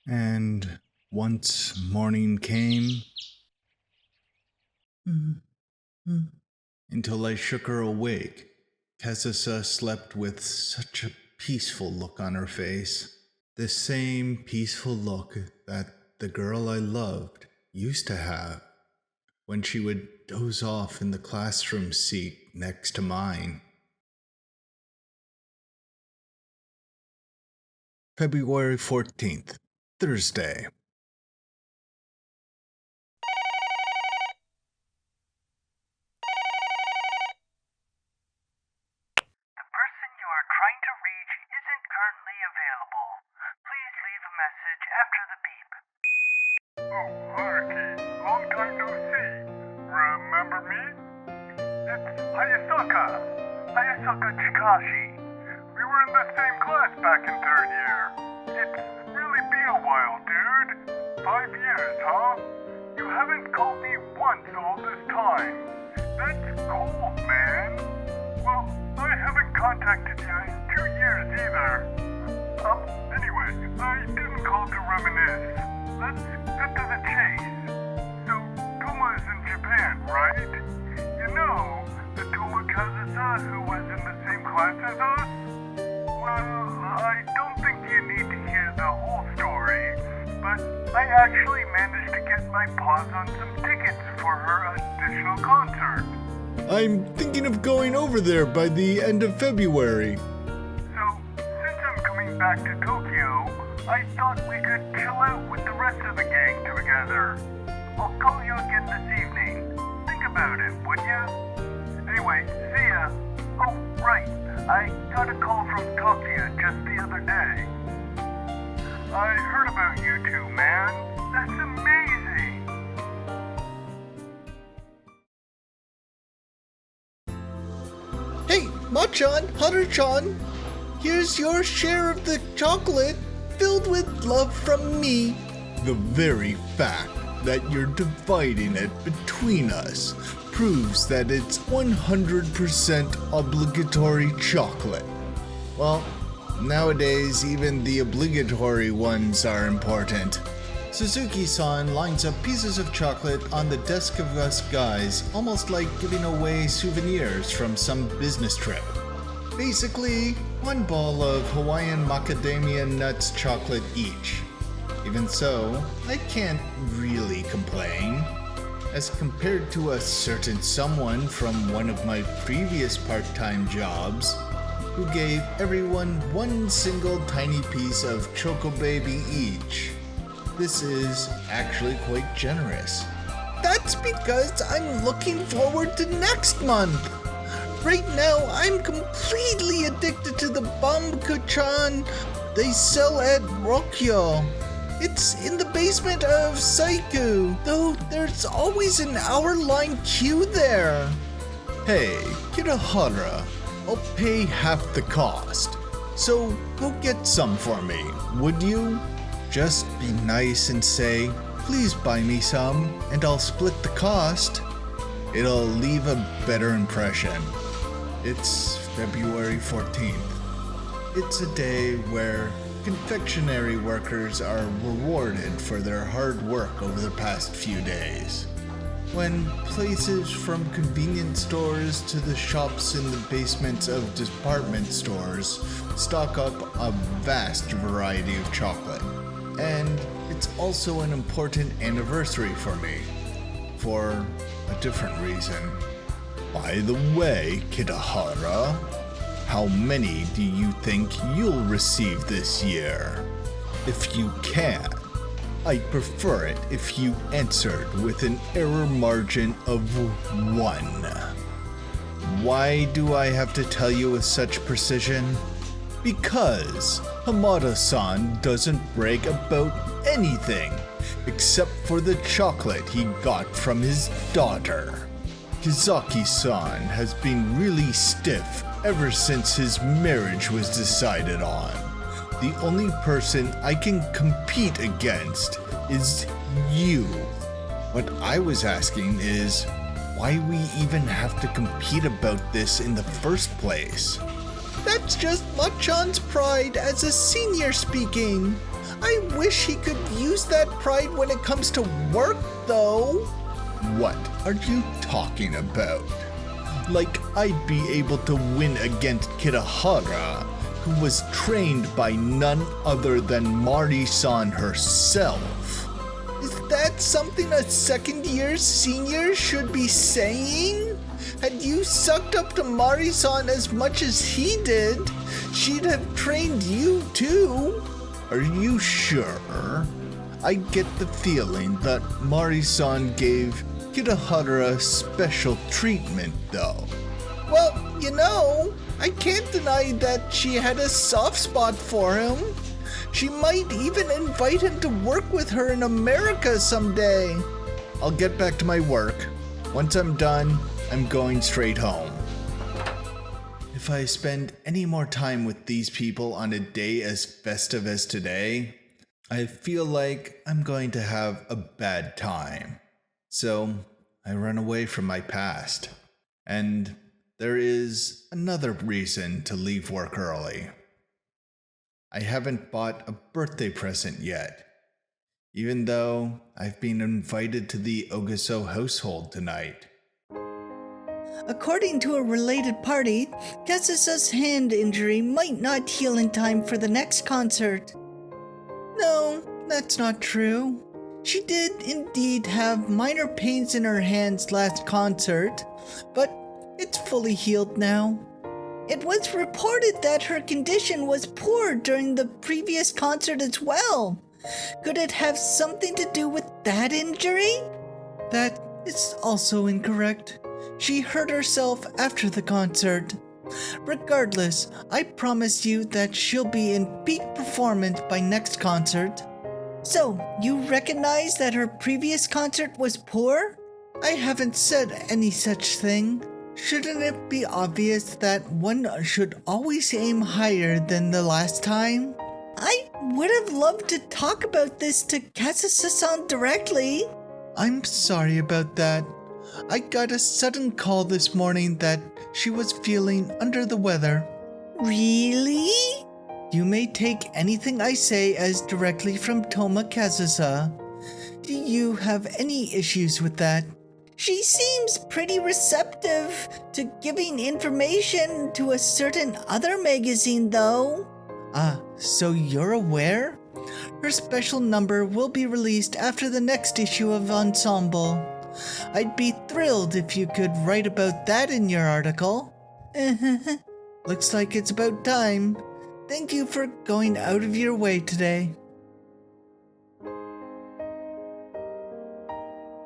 And once morning came, until I shook her awake, Kazusa slept with such a peaceful look on her face. The same peaceful look that the girl I loved used to have when she would doze off in the classroom seat next to mine. February 14th, Thursday. The person you are trying to reach isn't currently available. Please leave a message after the beep. Oh, Haruki, long time no see. Remember me? It's Hayasaka Chikashi. We were in the same class back in third year. It's really been a while, dude. 5 years, huh? You haven't called me once all this time. That's cold, man. Well, I haven't contacted you in 2 years either. Anyway, I didn't call to reminisce. Let's cut to the chase. So, Toma's in Japan, right? You know, the Toma Kazusa who was in the same class as us? Well, I don't think you need to hear the whole story, but I actually managed to get my paws on some tickets for her additional concert. I'm thinking of going over there by the end of February. So, since I'm coming back to Tokyo, I thought we could chill out with the rest of the gang together. I'll call you again this evening. Think about it, would ya? Anyway, see ya. Oh, right. I got a call from Tokyo just the other day. I heard about you two, man. That's amazing. Hey, Machan, Haru-chan, here's your share of the chocolate filled with love from me. The very fact that you're dividing it between us proves that it's 100% obligatory chocolate. Well, nowadays even the obligatory ones are important. Suzuki-san lines up pieces of chocolate on the desk of us guys, almost like giving away souvenirs from some business trip. Basically, one ball of Hawaiian macadamia nuts chocolate each. Even so, I can't really complain. As compared to a certain someone from one of my previous part-time jobs, who gave everyone one single tiny piece of Choco Baby each. This is actually quite generous. That's because I'm looking forward to next month. Right now, I'm completely addicted to the Bambuku-chan they sell at Rokyo. It's in the basement of Saiku, though there's always an hour-long queue there. Hey, Kitahara, I'll pay half the cost. So go get some for me, would you? Just be nice and say, please buy me some, and I'll split the cost. It'll leave a better impression. It's February 14th. It's a day where confectionery workers are rewarded for their hard work over the past few days. When places from convenience stores to the shops in the basements of department stores stock up a vast variety of chocolate. And it's also an important anniversary for me, for a different reason. By the way, Kitahara, how many do you think you'll receive this year? If you can, I'd prefer it if you answered with an error margin of 1. Why do I have to tell you with such precision? Because Hamada-san doesn't brag about anything except for the chocolate he got from his daughter. Kizaki-san has been really stiff ever since his marriage was decided on. The only person I can compete against is you. What I was asking is, why we even have to compete about this in the first place? That's just Machan's pride as a senior speaking. I wish he could use that pride when it comes to work, though. What are you talking about? Like I'd be able to win against Kirahara, who was trained by none other than Mari-san herself. Is that something a second-year senior should be saying? Had you sucked up to Mari-san as much as he did, she'd have trained you too. Are you sure? I get the feeling that Mari-san gave Kirahara special treatment, though. Well, I can't deny that she had a soft spot for him. She might even invite him to work with her in America someday. I'll get back to my work. Once I'm done, I'm going straight home. If I spend any more time with these people on a day as festive as today, I feel like I'm going to have a bad time. So I run away from my past. And there is another reason to leave work early. I haven't bought a birthday present yet, even though I've been invited to the Ogaso household tonight. According to a related party, Kazusa's hand injury might not heal in time for the next concert. No, that's not true. She did indeed have minor pains in her hands last concert, but it's fully healed now. It was reported that her condition was poor during the previous concert as well. Could it have something to do with that injury? That is also incorrect. She hurt herself after the concert. Regardless, I promise you that she'll be in peak performance by next concert. So, you recognize that her previous concert was poor? I haven't said any such thing. Shouldn't it be obvious that one should always aim higher than the last time? I would have loved to talk about this to Kazusa-san directly. I'm sorry about that. I got a sudden call this morning that she was feeling under the weather. Really? You may take anything I say as directly from Toma Kazusa. Do you have any issues with that? She seems pretty receptive to giving information to a certain other magazine, though. Ah, so you're aware? Her special number will be released after the next issue of Ensemble. I'd be thrilled if you could write about that in your article. Looks like it's about time. Thank you for going out of your way today.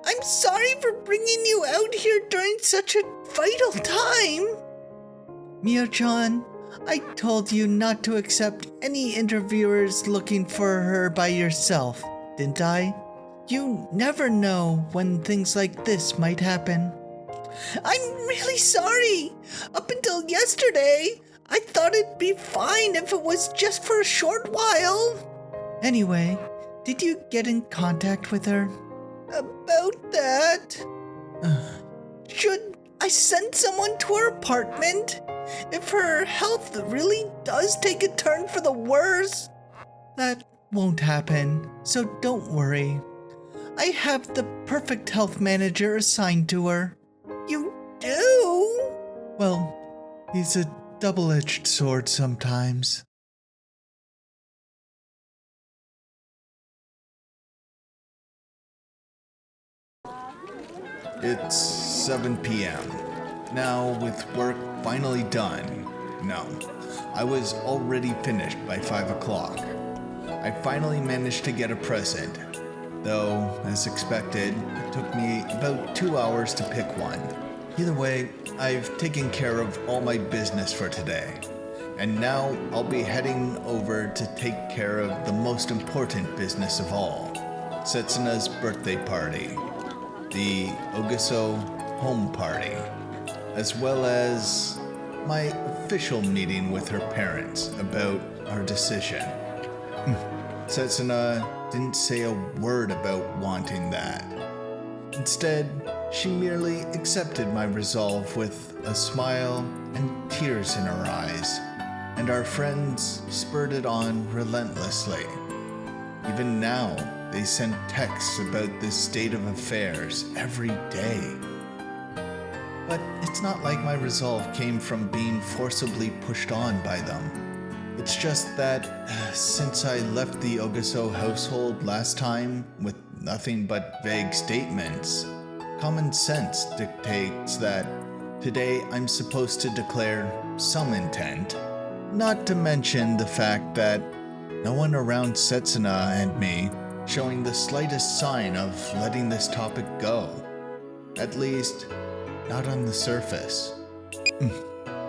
I'm sorry for bringing you out here during such a vital time. Mio-chan, I told you not to accept any interviewers looking for her by yourself, didn't I? You never know when things like this might happen. I'm really sorry. Up until yesterday, I thought it'd be fine if it was just for a short while. Anyway, did you get in contact with her? About that? Should I send someone to her apartment? If her health really does take a turn for the worse? That won't happen, so don't worry. I have the perfect health manager assigned to her. You do? Well, he's a double-edged sword sometimes. It's 7 p.m. Now, with work finally done. No, I was already finished by 5 o'clock. I finally managed to get a present, though, as expected, it took me about 2 hours to pick one. Either way, I've taken care of all my business for today, and now I'll be heading over to take care of the most important business of all, Setsuna's birthday party, the Ogaso home party, as well as my official meeting with her parents about our decision. Setsuna didn't say a word about wanting that. Instead, she merely accepted my resolve with a smile and tears in her eyes, and our friends spurred it on relentlessly. Even now, they send texts about this state of affairs every day. But it's not like my resolve came from being forcibly pushed on by them. It's just that since I left the Ogaso household last time with nothing but vague statements, common sense dictates that today I'm supposed to declare some intent. Not to mention the fact that no one around Setsuna and me showing the slightest sign of letting this topic go. At least, not on the surface.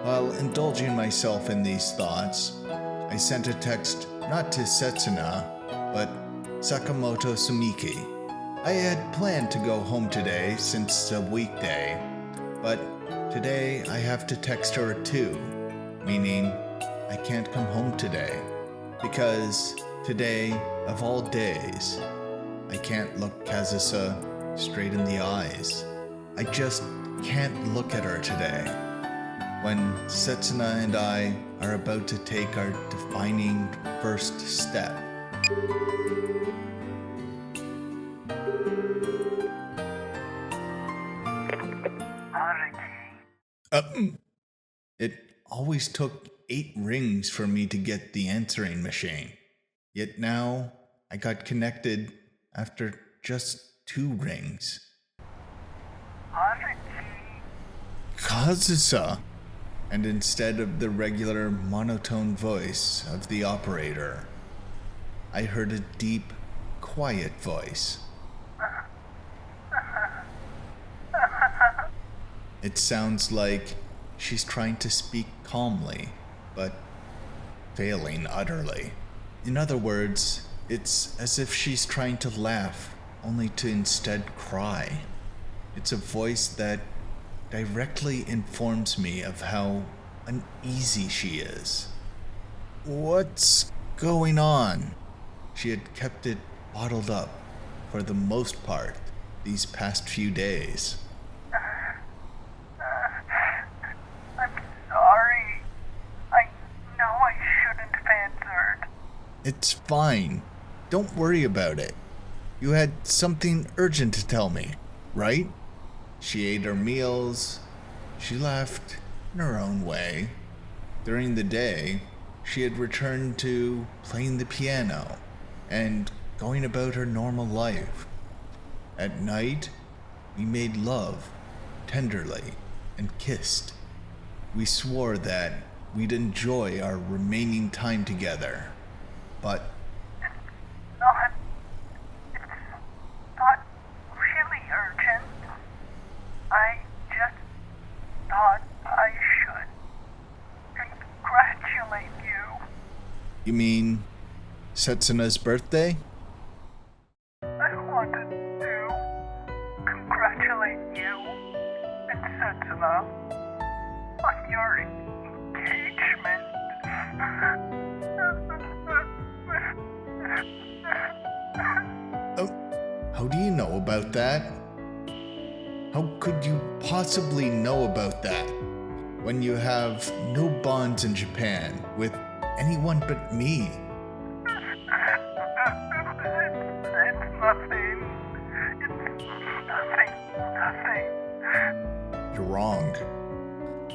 While indulging myself in these thoughts, I sent a text not to Setsuna, but Sakamoto Sumiki. I had planned to go home today since it's a weekday, but today I have to text her too, meaning I can't come home today, because today, of all days, I can't look Kazusa straight in the eyes. I just can't look at her today. When Setsuna and I are about to take our defining first step. Haruki. It always took 8 rings for me to get the answering machine. Yet now, I got connected after just 2 rings. Haruki. Kazusa! And instead of the regular monotone voice of the operator, I heard a deep, quiet voice. It sounds like she's trying to speak calmly, but failing utterly. In other words, it's as if she's trying to laugh, only to instead cry. It's a voice that directly informs me of how uneasy she is. What's going on? She had kept it bottled up, for the most part, these past few days. I'm sorry. I know I shouldn't have answered. It's fine. Don't worry about it. You had something urgent to tell me, right? She ate her meals. She laughed in her own way. During the day, she had returned to playing the piano and going about her normal life. At night, we made love tenderly and kissed. We swore that we'd enjoy our remaining time together. But It's not really urgent. I just thought I should congratulate you. you mean Setsuna's birthday? I wanted to congratulate you and Setsuna on your engagement. How do you know about that? How could you possibly know about that when you have no bonds in Japan with anyone but me? It's nothing. It's nothing. You're wrong.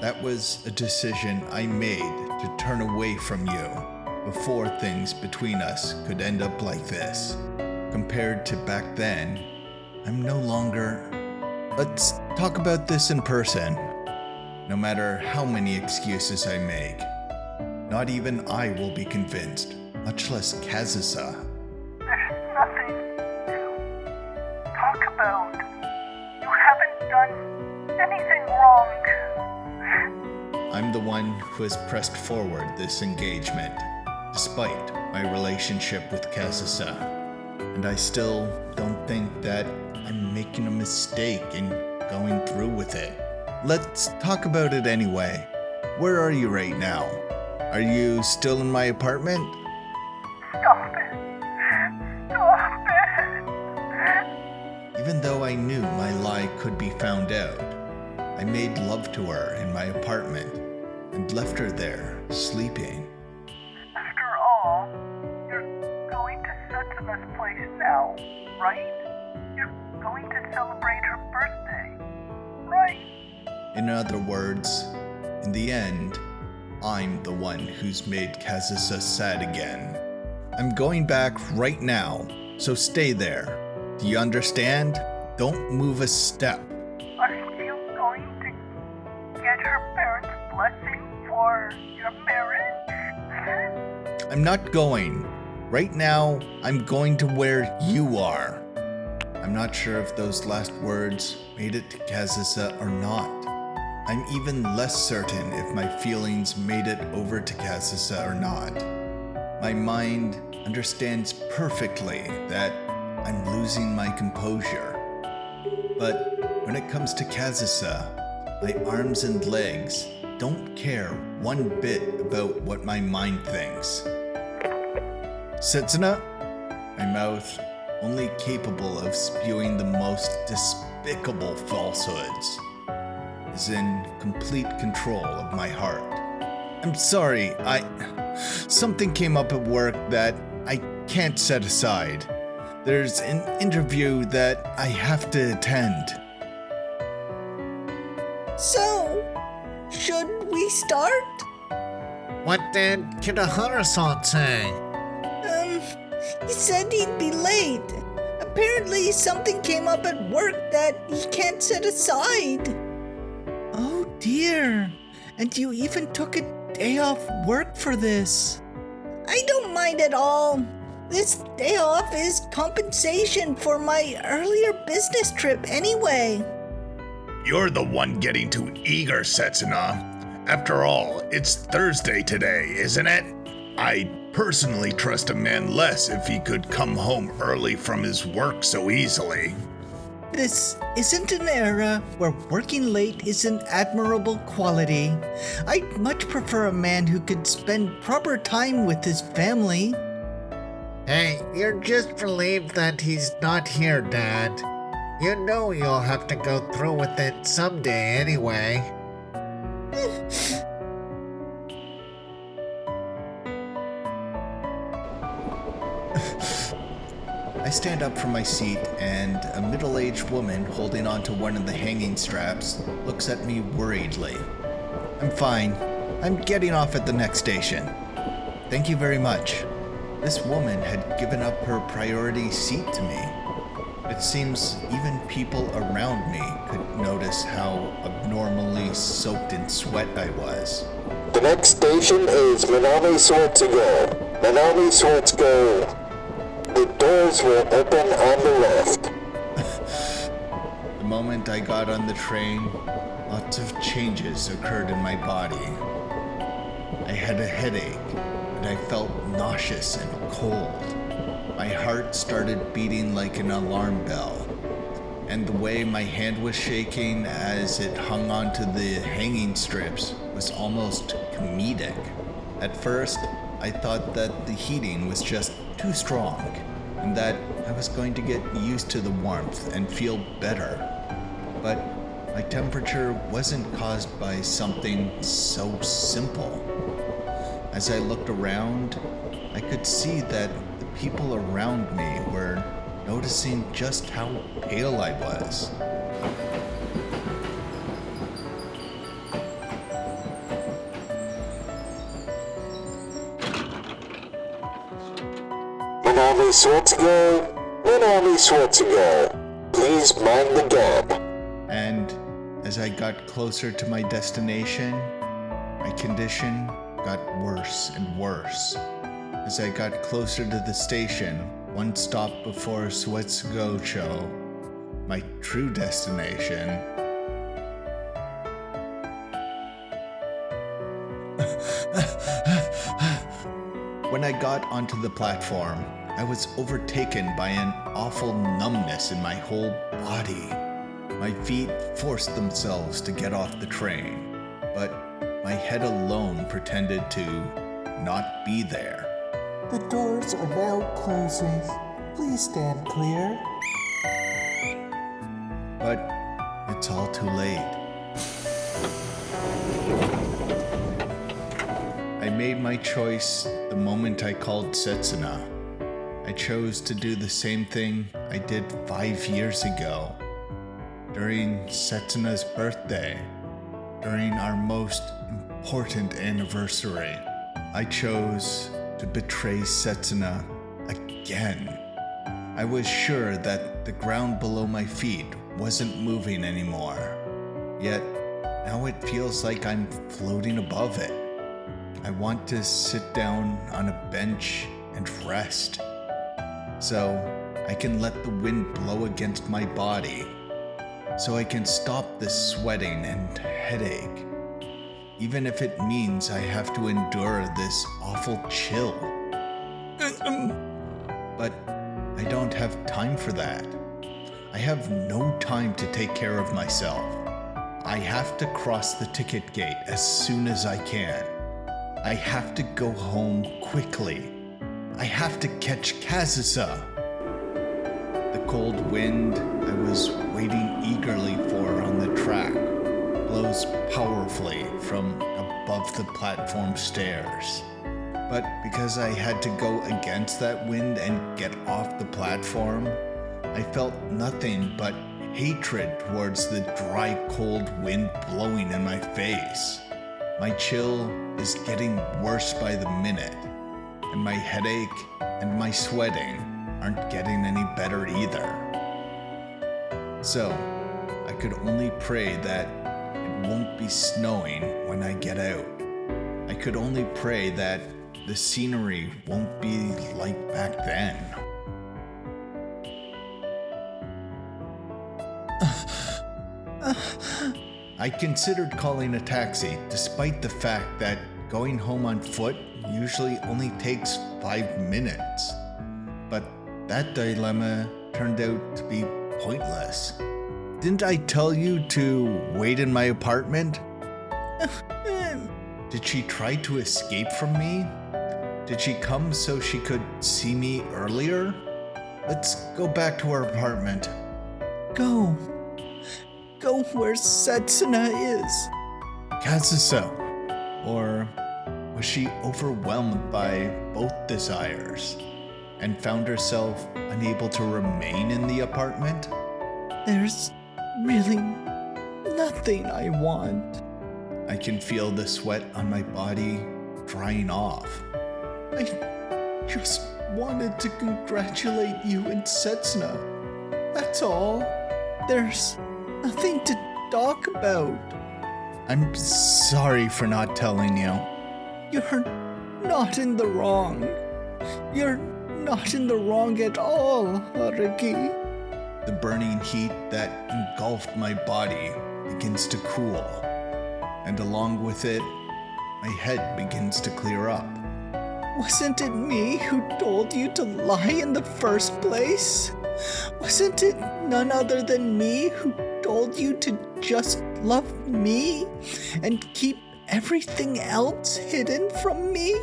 That was a decision I made to turn away from you before things between us could end up like this. Compared to back then, I'm no longer... Let's talk about this in person. No matter how many excuses I make, not even I will be convinced, much less Kazusa. There's nothing to talk about. You haven't done anything wrong. I'm the one who has pressed forward this engagement, despite my relationship with Kazusa. And I still don't think that I'm making a mistake in going through with it. Let's talk about it anyway. Where are you right now? Are you still in my apartment? Stop it. Stop it. Even though I knew my lie could be found out, I made love to her in my apartment and left her there, sleeping. After all, you're going to Setsuna's right? You're going to celebrate her birthday, right? In other words, in the end, I'm the one who's made Kazusa sad again. I'm going back right now, so stay there. Do you understand? Don't move a step. Are you going to get her parents' blessing for your marriage? I'm not going. Right now, I'm going to where you are. I'm not sure if those last words made it to Kazusa or not. I'm even less certain if my feelings made it over to Kazusa or not. My mind understands perfectly that I'm losing my composure. But when it comes to Kazusa, my arms and legs don't care one bit about what my mind thinks. Setsuna, my mouth only capable of spewing the most despicable falsehoods, is in complete control of my heart. I'm sorry, something came up at work that I can't set aside. There's an interview that I have to attend. So, should we start? What did Kidahara-san say? He said he'd be late. Apparently something came up at work that he can't set aside. Oh dear. And you even took a day off work for this. I don't mind at all. This day off is compensation for my earlier business trip anyway. You're the one getting too eager, Setsuna. After all, it's Thursday today, isn't it? I'd personally trust a man less if he could come home early from his work so easily. This isn't an era where working late is an admirable quality. I'd much prefer a man who could spend proper time with his family. Hey, you're just relieved that he's not here, Dad. You know you'll have to go through with it someday anyway. I stand up from my seat, and a middle-aged woman holding onto one of the hanging straps looks at me worriedly. I'm fine. I'm getting off at the next station. Thank you very much. This woman had given up her priority seat to me. It seems even people around me could notice how abnormally soaked in sweat I was. The next station is Minami Swartsugo. Minami Swartsugo. The doors will open on the left. The moment I got on the train, lots of changes occurred in my body. I had a headache, and I felt nauseous and cold. My heart started beating like an alarm bell, and the way my hand was shaking as it hung onto the hanging strips was almost comedic. At first, I thought that the heating was just too strong, and that I was going to get used to the warmth and feel better. But my temperature wasn't caused by something so simple. As I looked around, I could see that the people around me were noticing just how pale I was. Minami Swartsugo. Minami Swartsugo. Please mind the gap. And as I got closer to my destination, my condition got worse and worse. As I got closer to the station, one stop before Suetsugo-cho, my true destination, when I got onto the platform, I was overtaken by an awful numbness in my whole body. My feet forced themselves to get off the train, but my head alone pretended to not be there. The doors are now closing. Please stand clear. But it's all too late. I made my choice the moment I called Setsuna. I chose to do the same thing I did 5 years ago. During Setsuna's birthday, during our most important anniversary, I chose to betray Setsuna again. I was sure that the ground below my feet wasn't moving anymore. Yet, now it feels like I'm floating above it. I want to sit down on a bench and rest, so I can let the wind blow against my body, so I can stop the sweating and headache, even if it means I have to endure this awful chill. But I don't have time for that. I have no time to take care of myself. I have to cross the ticket gate as soon as I can. I have to go home quickly. I have to catch Kazusa. The cold wind I was waiting eagerly for on the track blows powerfully from above the platform stairs. But because I had to go against that wind and get off the platform, I felt nothing but hatred towards the dry, cold wind blowing in my face. My chill is getting worse by the minute, and my headache and my sweating aren't getting any better either. So, I could only pray that it won't be snowing when I get out. I could only pray that the scenery won't be like back then. I considered calling a taxi despite the fact that going home on foot usually only takes 5 minutes. But that dilemma turned out to be pointless. Didn't I tell you to wait in my apartment? Did she try to escape from me? Did she come so she could see me earlier? Let's go back to our apartment. Go where Setsuna is. Kazusa. Or was she overwhelmed by both desires and found herself unable to remain in the apartment? There's really nothing I want. I can feel the sweat on my body drying off. I just wanted to congratulate you and Setsuna. That's all. There's nothing to talk about. I'm sorry for not telling you. You're not in the wrong. You're not in the wrong at all, Haruki. The burning heat that engulfed my body begins to cool, and along with it, my head begins to clear up. Wasn't it me who told you to lie in the first place? Wasn't it none other than me who told you to just love me and keep everything else hidden from me?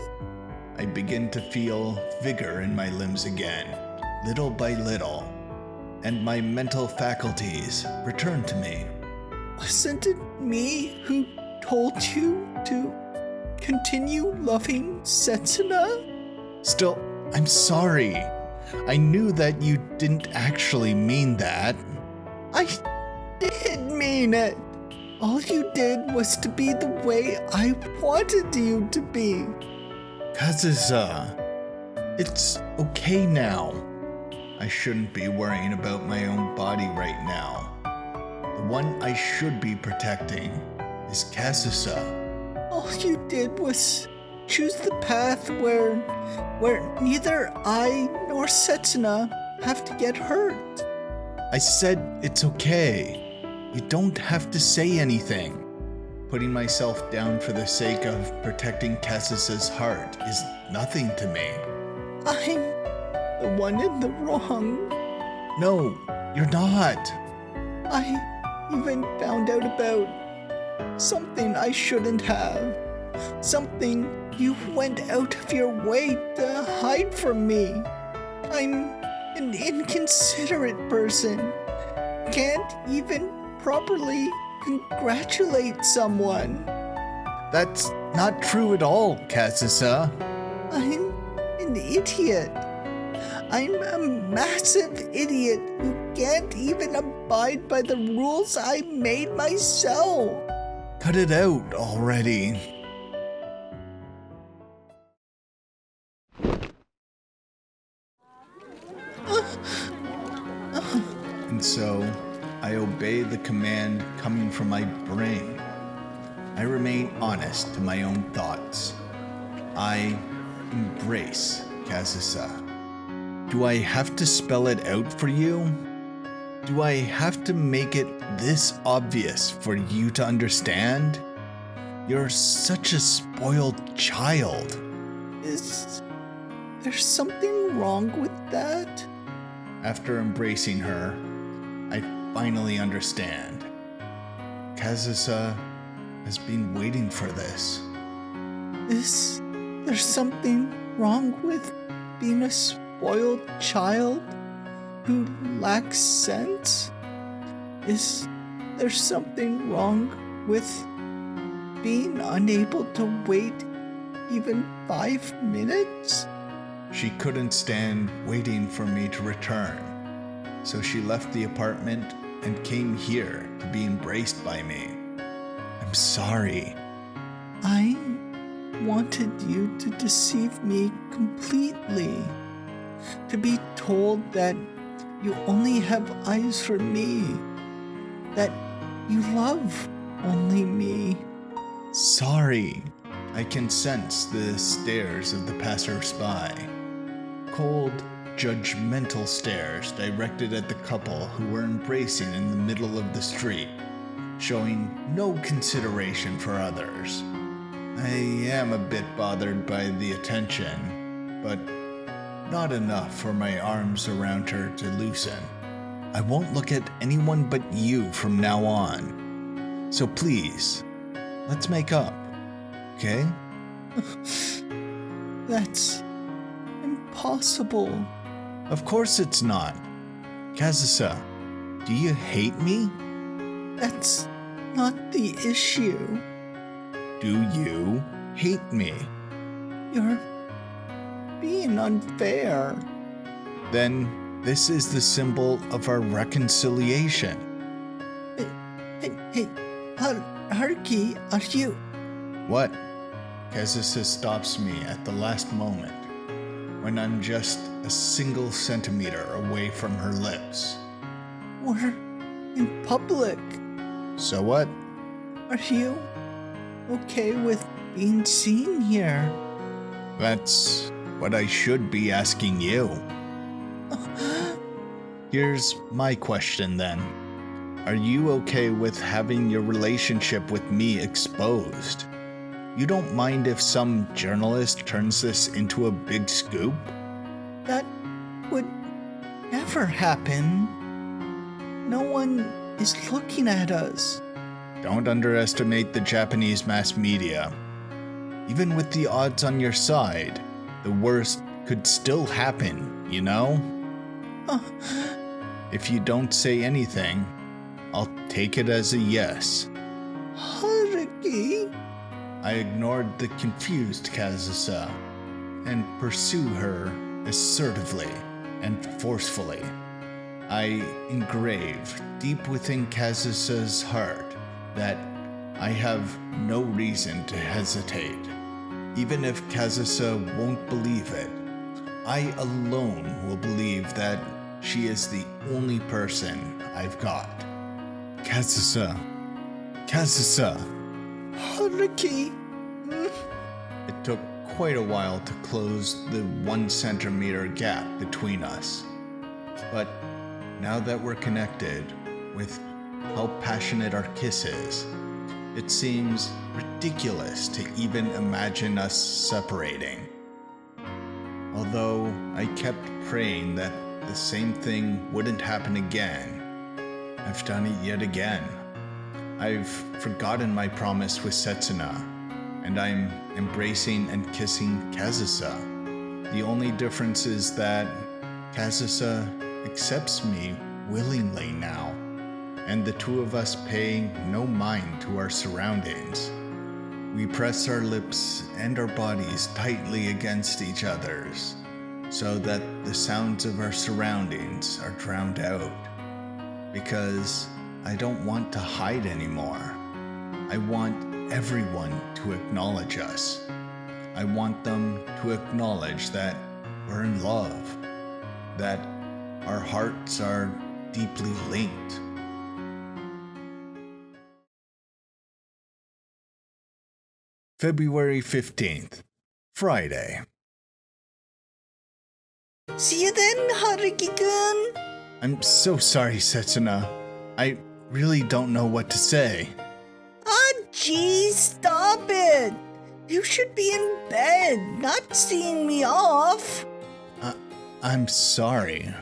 I begin to feel vigor in my limbs again, little by little, and my mental faculties return to me. Wasn't it me who told you to continue loving Setsuna? Still, I'm sorry. I knew that you didn't actually mean that. I did mean it. All you did was to be the way I wanted you to be. Kazusa, it's okay now. I shouldn't be worrying about my own body right now. The one I should be protecting is Kazusa. All you did was choose the path where neither I nor Setsuna have to get hurt. I said it's okay. You don't have to say anything. Putting myself down for the sake of protecting Kazusa's heart is nothing to me. I'm the one in the wrong. No, you're not. I even found out about something I shouldn't have. Something you went out of your way to hide from me. I'm an inconsiderate person. Can't even properly congratulate someone. That's not true at all, Kazusa. I'm an idiot. I'm a massive idiot who can't even abide by the rules I made myself. Cut it out already. And so, I obey the command coming from my brain. I remain honest to my own thoughts. I embrace Kazusa. Do I have to spell it out for you? Do I have to make it this obvious for you to understand? You're such a spoiled child. Is there something wrong with that? After embracing her, I finally understand. Kazusa has been waiting for this. Is there something wrong with being a spoiled child who lacks sense? Is there something wrong with being unable to wait even 5 minutes? She couldn't stand waiting for me to return, so she left the apartment and came here to be embraced by me. I'm sorry. I wanted you to deceive me completely. To be told that you only have eyes for me. That you love only me. Sorry. I can sense the stares of the passers-by. Cold, judgmental stares directed at the couple who were embracing in the middle of the street, showing no consideration for others. I am a bit bothered by the attention, but not enough for my arms around her to loosen. I won't look at anyone but you from now on. So please, let's make up, okay? That's impossible. Of course it's not. Kazusa, do you hate me? That's not the issue. Do you hate me? You're being unfair. Then this is the symbol of our reconciliation. Hey, Haruki, are you... What? Kazusa stops me at the last moment, when I'm just a single centimeter away from her lips. We're in public. So what? Are you okay with being seen here? That's what I should be asking you. Here's my question then. Are you okay with having your relationship with me exposed? You don't mind if some journalist turns this into a big scoop? That would never happen. No one is looking at us. Don't underestimate the Japanese mass media. Even with the odds on your side, the worst could still happen, you know? If you don't say anything, I'll take it as a yes. Haruki? I ignored the confused Kazusa and pursue her assertively and forcefully. I engrave deep within Kazusa's heart that I have no reason to hesitate. Even if Kazusa won't believe it, I alone will believe that she is the only person I've got. Kazusa. Kazusa. Haruki? It took quite a while to close the 1 centimeter gap between us. But now that we're connected, with how passionate our kiss is, it seems ridiculous to even imagine us separating. Although I kept praying that the same thing wouldn't happen again, I've done it yet again. I've forgotten my promise with Setsuna, and I'm embracing and kissing Kazusa. The only difference is that Kazusa accepts me willingly now, and the two of us pay no mind to our surroundings. We press our lips and our bodies tightly against each other's, so that the sounds of our surroundings are drowned out. Because I don't want to hide anymore. I want everyone to acknowledge us. I want them to acknowledge that we're in love, that our hearts are deeply linked. February 15th, Friday. See you then, Haruki-kun. I'm so sorry, Setsuna. I really don't know what to say. Ah, geez, stop it. You should be in bed, not seeing me off. I'm sorry.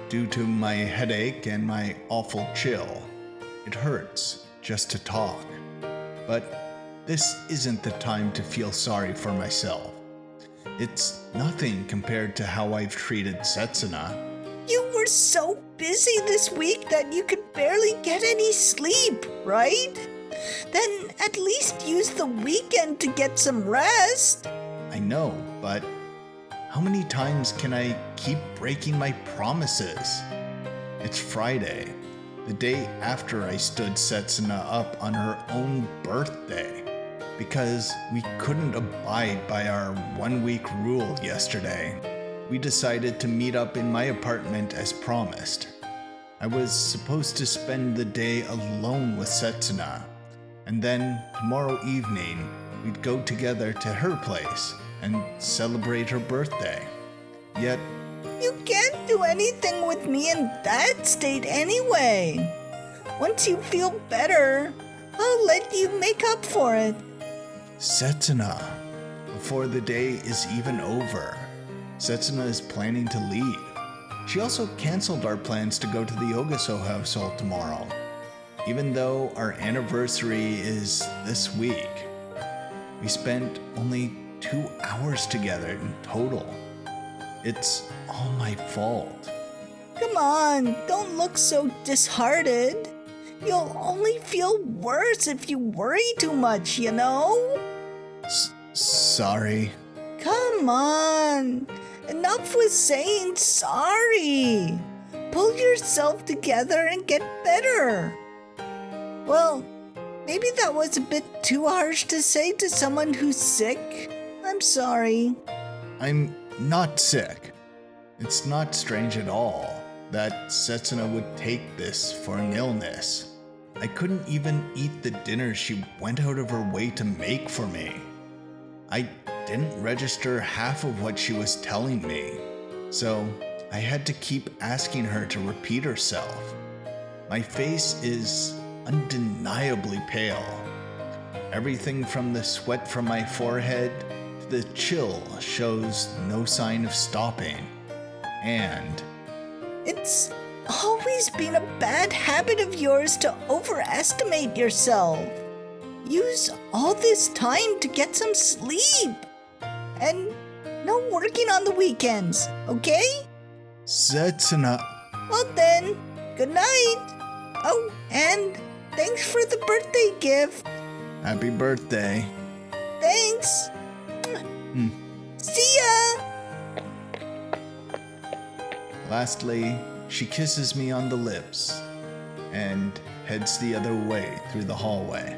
Due to my headache and my awful chill, it hurts just to talk. But this isn't the time to feel sorry for myself. It's nothing compared to how I've treated Setsuna. You were so busy this week that you could barely get any sleep, right? Then at least use the weekend to get some rest. I know, but how many times can I keep breaking my promises? It's Friday, the day after I stood Setsuna up on her own birthday, because we couldn't abide by our 1-week rule yesterday. We decided to meet up in my apartment as promised. I was supposed to spend the day alone with Setsuna, and then tomorrow evening we'd go together to her place and celebrate her birthday. Yet, You can't do anything with me in that state anyway. Once you feel better, I'll let you make up for it. Setsuna, before the day is even over, Setsuna is planning to leave. She also canceled our plans to go to the Ogaso household tomorrow, even though our anniversary is this week. We spent only 2 hours together in total. It's all my fault. Come on, don't look so disheartened. You'll only feel worse if you worry too much, you know? Sorry. Come on, enough with saying sorry. Pull yourself together and get better. Well, maybe that was a bit too harsh to say to someone who's sick. I'm sorry. I'm not sick. It's not strange at all that Setsuna would take this for an illness. I couldn't even eat the dinner she went out of her way to make for me. I didn't register half of what she was telling me, so I had to keep asking her to repeat herself. My face is undeniably pale. Everything from the sweat from my forehead to the chill shows no sign of stopping. And It's always been a bad habit of yours to overestimate yourself. Use all this time to get some sleep. And no working on the weekends, okay? Setsuna, Well then, good night. Oh, and thanks for the birthday gift. happy birthday. Thanks. See ya. Lastly, she kisses me on the lips and heads the other way through the hallway.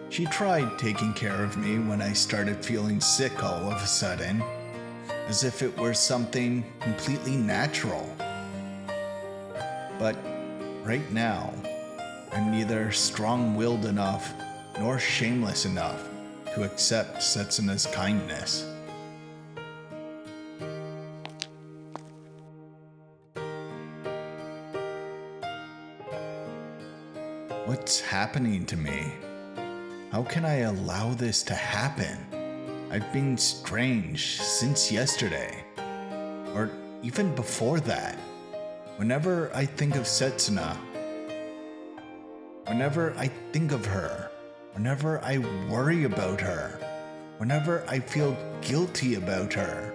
She tried taking care of me when I started feeling sick all of a sudden, as if it were something completely natural. But right now, I'm neither strong-willed enough nor shameless enough to accept Setsuna's kindness. What's happening to me? How can I allow this to happen? I've been strange since yesterday, or even before that. Whenever I think of Setsuna, whenever I think of her, whenever I worry about her, whenever I feel guilty about her,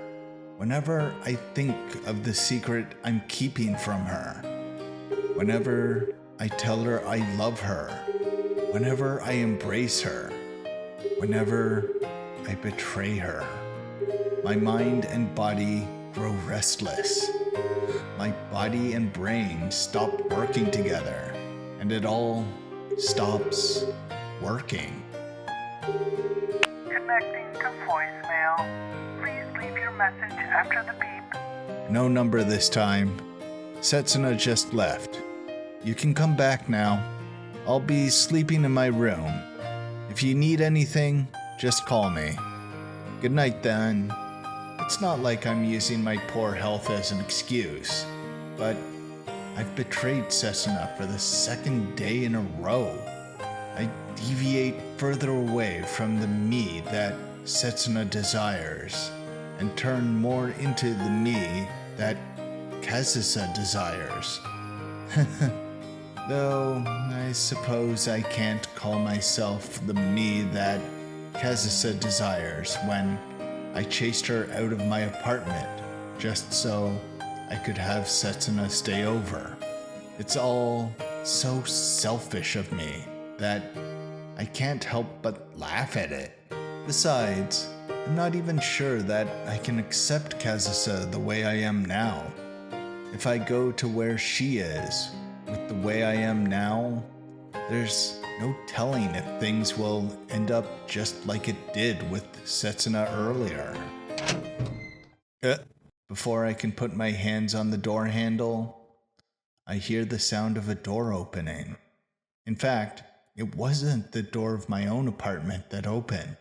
whenever I think of the secret I'm keeping from her, whenever I tell her I love her, whenever I embrace her, whenever I betray her, my mind and body grow restless. My body and brain stop working together, and it all stops working. Connecting to voicemail. Please leave your message after the beep. No number this time. Setsuna just left. You can come back now. I'll be sleeping in my room. If you need anything, just call me. Good night then. It's not like I'm using my poor health as an excuse, but I've betrayed Setsuna for the second day in a row. I deviate further away from the me that Setsuna desires and turn more into the me that Kazusa desires. Though I suppose I can't call myself the me that Kazusa desires when I chased her out of my apartment just so I could have Setsuna stay over. It's all so selfish of me that I can't help but laugh at it. Besides, I'm not even sure that I can accept Kazusa the way I am now. If I go to where she is, with the way I am now, there's no telling if things will end up just like it did with Setsuna earlier. Before I can put my hands on the door handle, I hear the sound of a door opening. In fact, it wasn't the door of my own apartment that opened.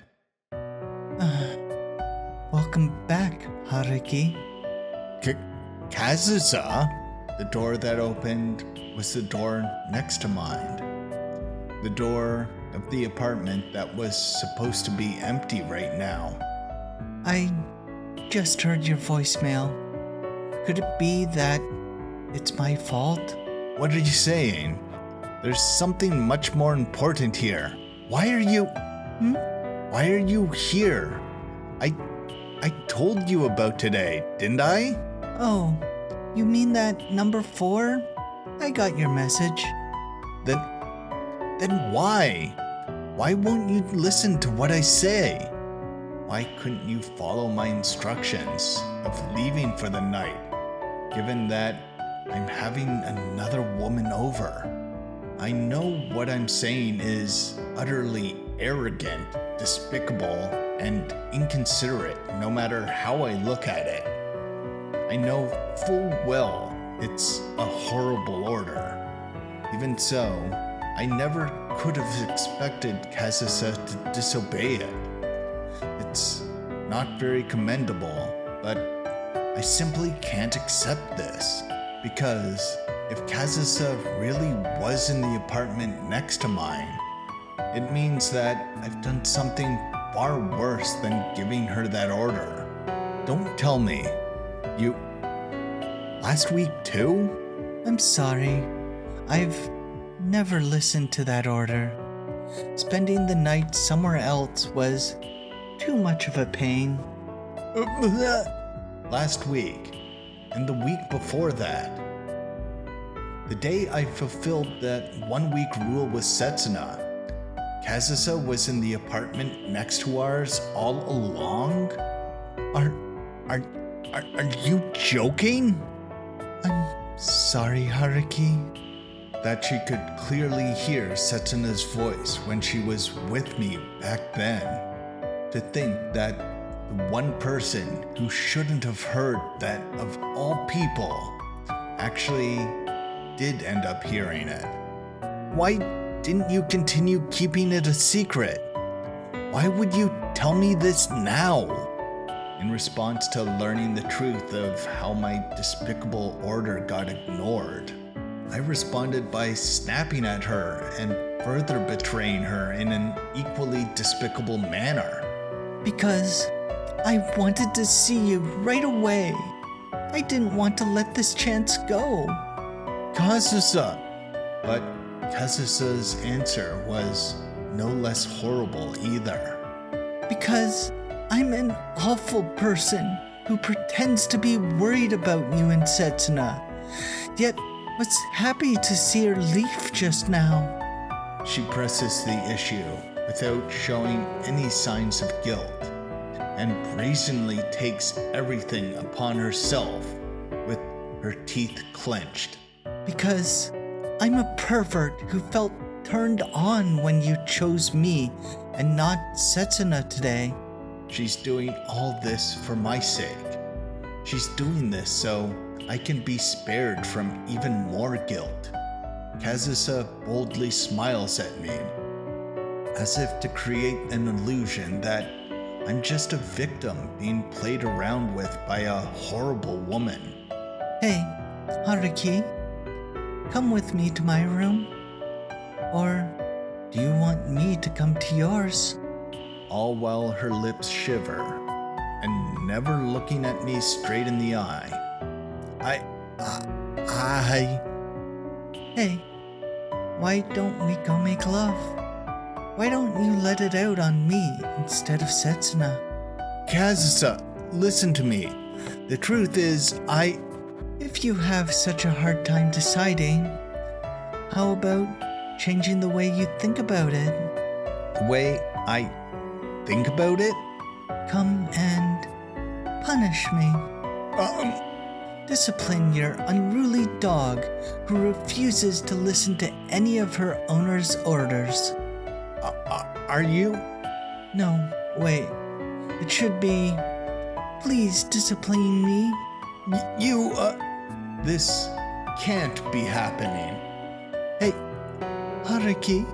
Welcome back, Haruki. Kazusa? The door that opened was the door next to mine. The door of the apartment that was supposed to be empty right now. I just heard your voicemail. Could it be that it's my fault? What are you saying? There's something much more important here. Why are you... Why are you here? I told you about today, didn't I? Oh, you mean that number 4? I got your message. Then why? Why won't you listen to what I say? Why couldn't you follow my instructions of leaving for the night, given that I'm having another woman over? I know what I'm saying is utterly arrogant, despicable, and inconsiderate no matter how I look at it. I know full well it's a horrible order. Even so, I never could have expected Kazusa to disobey it. It's not very commendable, but I simply can't accept this, because if Kazusa really was in the apartment next to mine, it means that I've done something far worse than giving her that order. Don't tell me. You... Last week too? I'm sorry. I've never listened to that order. Spending the night somewhere else was too much of a pain. Last week, and the week before that. The day I fulfilled that 1 week rule with Setsuna, Kazusa was in the apartment next to ours all along? Are you joking? I'm sorry, Haruki. That she could clearly hear Setsuna's voice when she was with me back then. To think that the one person who shouldn't have heard that of all people actually did end up hearing it. Why didn't you continue keeping it a secret? Why would you tell me this now? In response to learning the truth of how my despicable order got ignored, I responded by snapping at her and further betraying her in an equally despicable manner. Because I wanted to see you right away. I didn't want to let this chance go. Kazusa! But Kazusa's answer was no less horrible either. Because I'm an awful person who pretends to be worried about you and Setsuna, yet was happy to see her leave just now. She presses the issue without showing any signs of guilt. and brazenly takes everything upon herself with her teeth clenched. Because I'm a pervert who felt turned on when you chose me and not Setsuna today. She's doing all this for my sake. She's doing this so I can be spared from even more guilt. Kazusa boldly smiles at me, as if to create an illusion that I'm just a victim being played around with by a horrible woman. Hey, Haruki, come with me to my room. Or do you want me to come to yours? All while her lips shiver and never looking at me straight in the eye. Hey, why don't we go make love? Why don't you let it out on me instead of Setsuna? Kazusa, listen to me. The truth is, If you have such a hard time deciding, how about changing the way you think about it? the way I think about it? Come and punish me. Discipline your unruly dog who refuses to listen to any of her owner's orders. Are you? No, wait. It should be, please discipline me. This can't be happening. Hey, Haruki.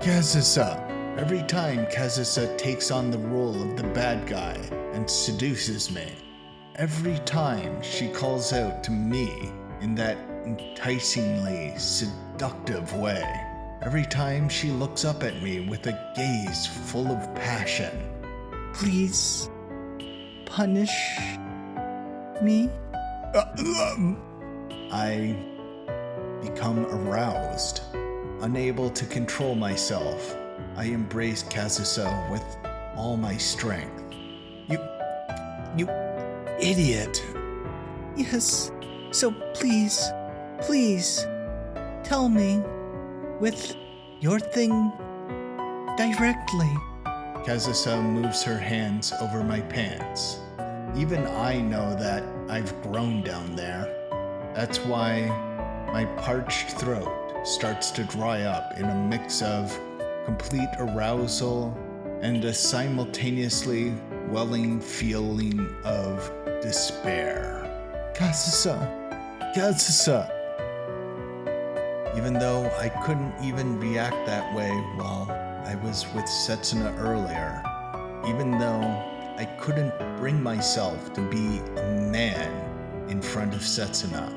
Kazusa. Every time Kazusa takes on the role of the bad guy and seduces me, every time she calls out to me in that enticingly seductive way, every time she looks up at me with a gaze full of passion, Please punish me. I become aroused. Unable to control myself, I embrace Kazusa with all my strength. You idiot. Yes, so please, tell me with your thing directly. Kazusa moves her hands over my pants. Even I know that I've grown down there. That's why my parched throat starts to dry up in a mix of complete arousal and a simultaneously welling feeling of despair. Kazusa! Even though I couldn't even react that way while I was with Setsuna earlier, even though I couldn't bring myself to be a man in front of Setsuna,